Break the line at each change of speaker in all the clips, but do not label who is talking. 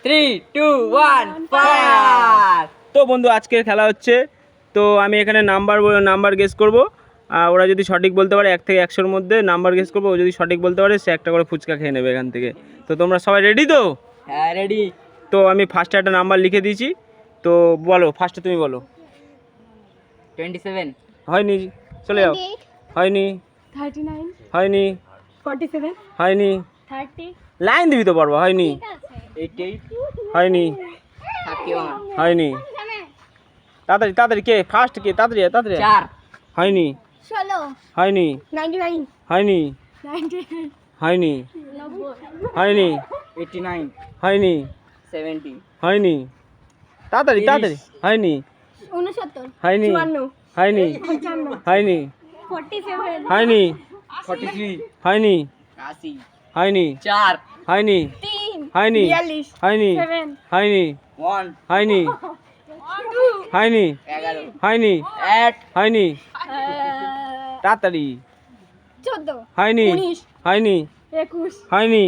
3, 2, 1 fire.
তো বন্ধু আজকের খেলা হচ্ছে, তো আমি এখানে নাম্বার গেস করব। ওরা যদি সঠিক বলতে পারে 1 থেকে 100-র মধ্যে নাম্বার গেস করবো, ও যদি সঠিক বলতে পারে সে একটা করে ফুচকা খেয়ে নেবে এখান থেকে। তো তোমরা সবাই রেডি তো?
হ্যাঁ রেডি।
তো আমি ফার্স্টে একটা নাম্বার লিখে দিয়েছি, তো বলো ফার্স্টে তুমি বলো।
27,
হয়নি, চলে যাও। হয়নি,
39,
হয়নি,
47,
হয়নি,
30,
লাইন দিবি তো পারবো। হয়নি,
88,
হয়নি,
31,
হয়নি। তাড়াতাড়ি তাড়াতাড়ি, কে ফার্স্ট, কে তাড়াতাড়ি তাড়াতাড়ি।
4,
হয়নি,
16,
হয়নি,
99,
হয়নি,
98,
হয়নি,
90,
হয়নি,
89,
হয়নি,
70,
হয়নি। তাড়াতাড়ি তাড়াতাড়ি। হয়নি,
69,
হয়নি,
54,
হয়নি,
55,
হয়নি,
47,
হয়নি,
43,
হয়নি,
80,
হয়নি,
4,
হয়নি,
3,
হয়নি,
42,
হয়নি,
7,
হয়নি,
1,
হয়নি,
2,
হয়নি,
11,
হয়নি,
8,
হয়নি। তাড়াতাড়ি।
14,
হয়নি,
19,
হয়নি,
21,
হয়নি।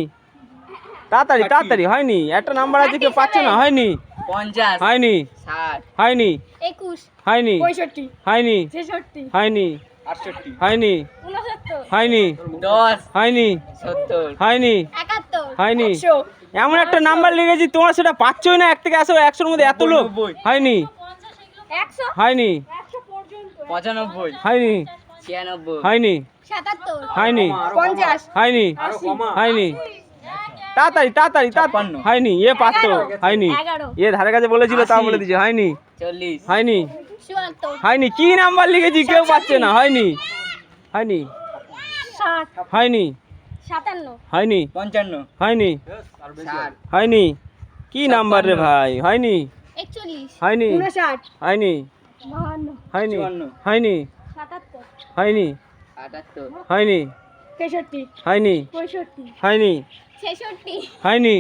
তাড়াতাড়ি তাড়াতাড়ি। হয়নি, একটা নাম্বার আছে কেউ পাচ্ছে না। হয়নি,
50,
হয়নি,
60,
হয়নি,
21,
হয়নি,
65,
হয়নি,
66,
হয়নি,
68,
হয়নি,
69,
হয়নি,
10,
হয়নি,
70,
হয়নি,
71,
হয়নি।
100,
এমন একটা নাম্বার লিখেছি তোমরা সেটা পাচ্ছই না। 1 থেকে 100-র মধ্যে এত লোক।
90,
হয়নি,
100,
হয়নি,
100 পর্যন্ত,
95,
হয়নি,
96,
হয়নি,
77,
হয়নি,
50,
হয়নি,
80,
হয়নি। তাড়াতাড়ি তাড়াতাড়ি তাড়াতাড়ি।
56,
হয়নি, এ পারতো।
11,
হয়নি,
11,
এ ধারে কাছে বলেছিল তা
80,
বলে দিয়েছে। হয়নি,
40,
হয়নি,
74,
হয়নি। কি নাম্বার লিখেছি কেউ পাচ্ছে না। হয়নি, হয়নি,
60,
হয়নি,
57,
হয়নি,
55,
হয়নি,
60,
হয়নি। কি নাম্বার রে ভাই? হয়নি,
41,
হয়নি,
59,
হয়নি,
52,
হয়নি,
54,
হয়নি,
77,
হয়নি,
78,
হয়নি,
63,
হয়নি,
65,
হয়নি,
66,
হয়নি,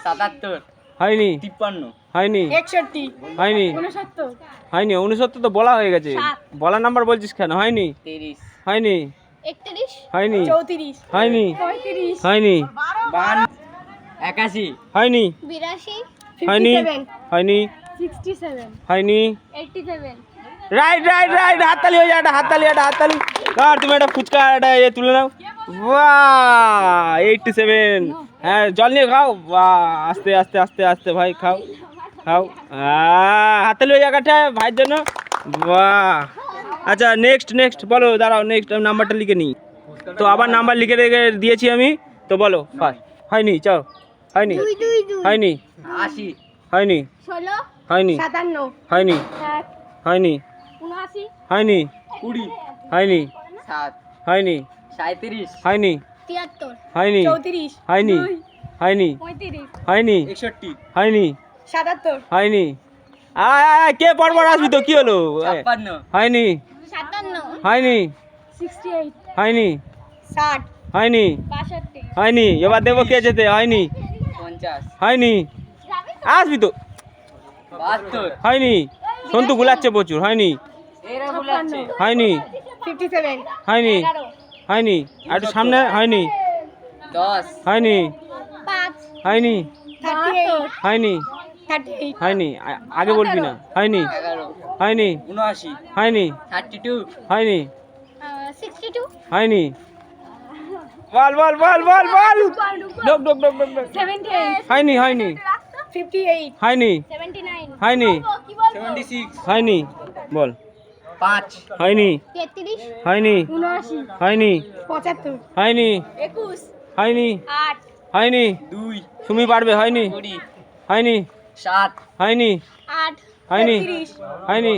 77,
হয়নি,
53,
হয়নি,
61,
হয়নি,
69,
হয়নি। 69 তো বলা হয়ে গেছে।
সাত।
বলা নাম্বার বলছিস কেন? হয়নি,
30,
হয়নি,
31,
হয়নি,
34,
হয়নি,
35,
হয়নি,
52, 81,
হয়নি,
82,
হয়নি,
57,
হয়নি,
67,
হয়নি।
87,
রাইট রাইট রাইট। হাততালি হয়ে যায়, একটা হাততালি, একটা হাততালি। আর তুমি একটা ফুচকা একটা তুলে নাও। বাহ, 87। হ্যাঁ, জল নিয়ে খাও। বাহ, আস্তে আস্তে আস্তে আস্তে ভাই, খাও খাও। হাততালি হয়ে যাক একটা ভাইয়ের জন্য। বাহ। আচ্ছা, নেক্সট বলো। দাঁড়াও, নেক্সট নাম্বারটা লিখে নিই। তো আবার নাম্বার লিখে রেখে দিয়েছি আমি। তো বলো ফার্স্ট। হয়নি, চাও। হয়নি,
2, 2, 2,
হয়নি,
80,
হয়নি,
16,
হয়নি,
57,
হয়নি,
7,
হয়নি,
79,
হয়নি,
20,
হয়নি,
7,
হয়নি,
37,
হয়নি,
73,
হয়নি,
34,
হয়নি,
2,
হয়নি,
35,
হয়নি,
61,
হয়নি,
77,
হয়নি। কে পরপর আসবি তো? কি হলো?
56,
হয়নি,
57,
হয়নি,
68,
হয়নি,
60,
হয়নি,
62,
হয়নি। এবার দেবো কে যেতে। হয়নি,
50,
হয়নি। আসবি তো?
72,
হয়নি। সন্তু গুলাচ্ছে প্রচুর। হয়নি,
এরা বলাচ্ছে
হয়নি,
57,
হয়নি,
11,
হয়নি। আর একটু সামনে। হয়নি,
10,
হয়নি,
5,
হয়নি,
38,
হয়নি,
38,
হয়নি। আগে বলবি না। হয়নি,
11,
হয়নি,
79,
হয়নি,
32,
হয়নি,
62,
হয়নি। বল বল বল বল বল। ডোক ডোক ডোক ডোক ডোক।
78,
হয়নি, হয়নি,
58,
হয়নি,
79,
হয়নি,
76,
হয়নি। বল।
5,
হয়নি,
33,
হয়নি,
79,
হয়নি,
75,
হয়নি,
21,
হয়নি,
8,
হয়নি।
2,
তুমি পারবে। হয়নি,
20,
হয়নি,
7,
হয়নি,
8,
হয়নি,
33,
হয়নি,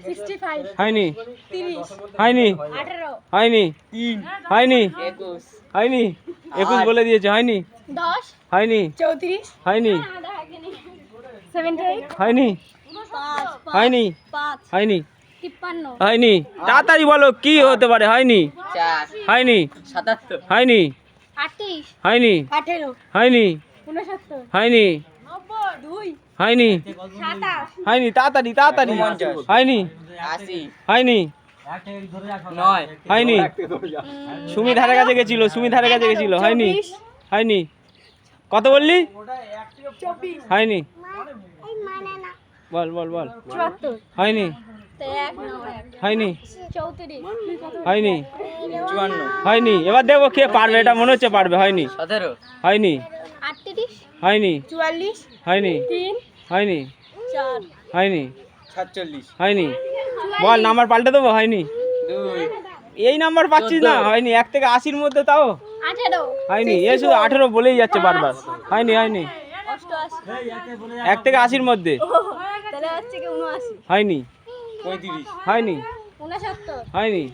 65,
হয়নি,
30,
হয়নি,
18,
হয়নি,
3,
হয়নি,
21,
হয়নি। 21 বলে দিয়েছে। হয়নি,
10,
হয়নি,
34,
হয়নি,
78,
হয়নি,
5,
হয়নি,
5,
হয়নি,
53,
হয়নি। তাড়াতাড়ি বলো কি হতে পারে। হয়নি,
4,
হয়নি,
77,
হয়নি,
38,
হয়নি,
18,
হয়নি,
69,
হয়নি,
2,
হয়নি,
27,
হয়নি। তাড়াতাড়ি তাড়াতাড়ি।
49,
হয়নি,
80,
হয়নি,
9,
হয়নি। সুমি ধারে কাছে গেছিল। হয়নি,
24,
হয়নি, কত বললি?
চব্বিশ
হয়নি। বল বল বল।
চুয়াত্তর
হয়নি।
এক নয়
হয়নি।
চৌত্রিশ
হয়নি।
54
হয়নি। এবার দেখবো কে পারবে, এটা মনে হচ্ছে পারবে। হয়নি।
17
হয়নি।
আটত্রিশ
হয়নি।
চুয়াল্লিশ
হয়নি।
তিন
হয়নি।
চার
হয়নি।
47
হয়নি। বল, নাম্বার পাল্টে দেবো। হয়নি।
2
এই নাম্বার পাচ্ছিস না।
14
হয়নি। 1 থেকে 80-র মধ্যে তাও
আঠেরো
হয়নি। এ শুধু 18 বলেই যাচ্ছে বারবার। হয়নি। হয়নি।
অষ্টআশি
1 থেকে 80-র মধ্যে
তাহলে হচ্ছে কি 79
হয়নি।
35
হয়নি।
69
হয়নি।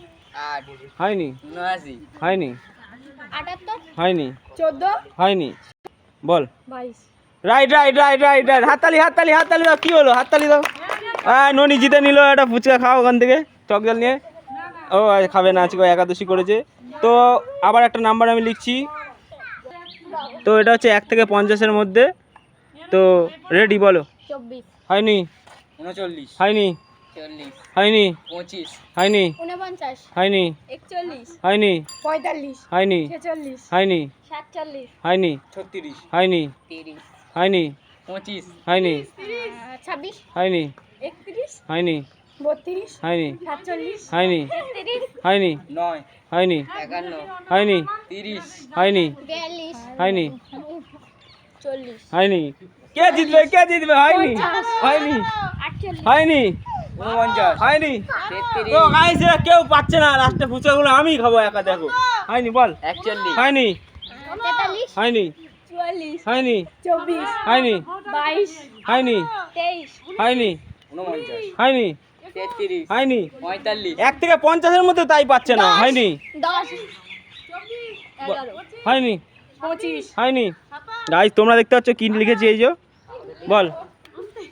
8
হয়নি।
79
হয়নি।
78
হয়নি।
14
হয়নি। বল।
22
right right right right right. হাততালি হাততালি হাততালি দাও। কি হলো? হাততালি দাও। ননি জিতে নিল একটা ফুচকা। খাও ওখান থেকে টক জল নিয়ে। ও খাবে না, আজকে একাদশী করেছে। তো আবার একটা নাম্বার আমি লিখছি। তো এটা হচ্ছে 1 থেকে 50-এর মধ্যে। তো রেডি, বলো।
24
হয়নি।
39
হয়নি।
40
হয়নি।
25
হয়নি।
49
হয়নি।
41
হয়নি।
45
হয়নি।
46
হয়নি।
47
হয়নি।
36
হয়নি।
30
হয়নি।
25
হয়নি।
26
হয়নি।
31
হয়নি।
32
হয়নি।
47
হয়নি।
33
হয়নি।
9
হয়নি।
51
হয়নি।
30
হয়নি।
42
হয়নি।
40
হয়নি। কে জিতবে? কে জিতবে? হয়নি। হয়নি।
48
হয়নি।
49
হয়নি।
33
তো গাইস, এরা কেউ পাচ্ছে না। লাস্টে ফুচকাগুলো আমি খাবো একা, দেখো। হয়নি। বল।
41
হয়নি।
43
হয়নি।
44
হয়নি।
24
হয়নি।
22
হয়নি।
23
হয়নি।
49
হয়নি।
33
হয়নি।
45
1 থেকে 50-এর মধ্যে তাই পাচ্ছে না। হয়নি।
10 11
হয়নি।
25
হয়নি। গাইস, তোমরা দেখতে পাচ্ছ কি লিখেছি? এই যে বল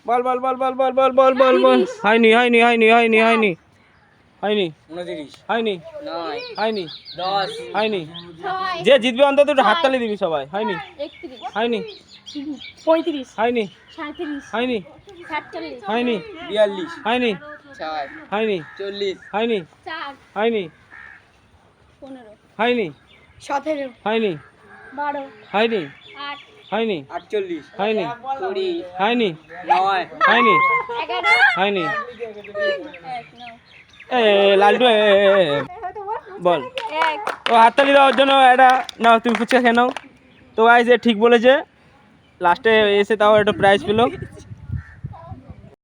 বল বল বল বল বল বল বল বল বল। হয়নি। হয়নি। হয়নি। হয়নি। হয়নি। হয়নি।
29
হয়নি।
9
হয়নি।
10
হয়নি।
6
যে জিতবে অন্তত একটু হাততালি দিবি সবাই। হয়নি।
31
হয়নি।
35
হয়নি।
37
হয়নি।
47
হয়নি।
42
হয়নি।
4
হয়নি।
40
হয়নি।
4
হয়নি।
15
হয়নি।
17
হয়নি।
12
হয়নি।
8
হয়নি।
48
হয়নি।
20
হয়নি।
9
হয়নি।
11
হয়নি।
1
এ লালটু, বল।
1
ও হাততালি দেওয়ার জন্য এটা নাও, তুমি ফুচকা খেয়ে নাও। তো গাইস, এ ঠিক বলেছে। লাস্টে এসে তাও একটা প্রাইজ পেলো।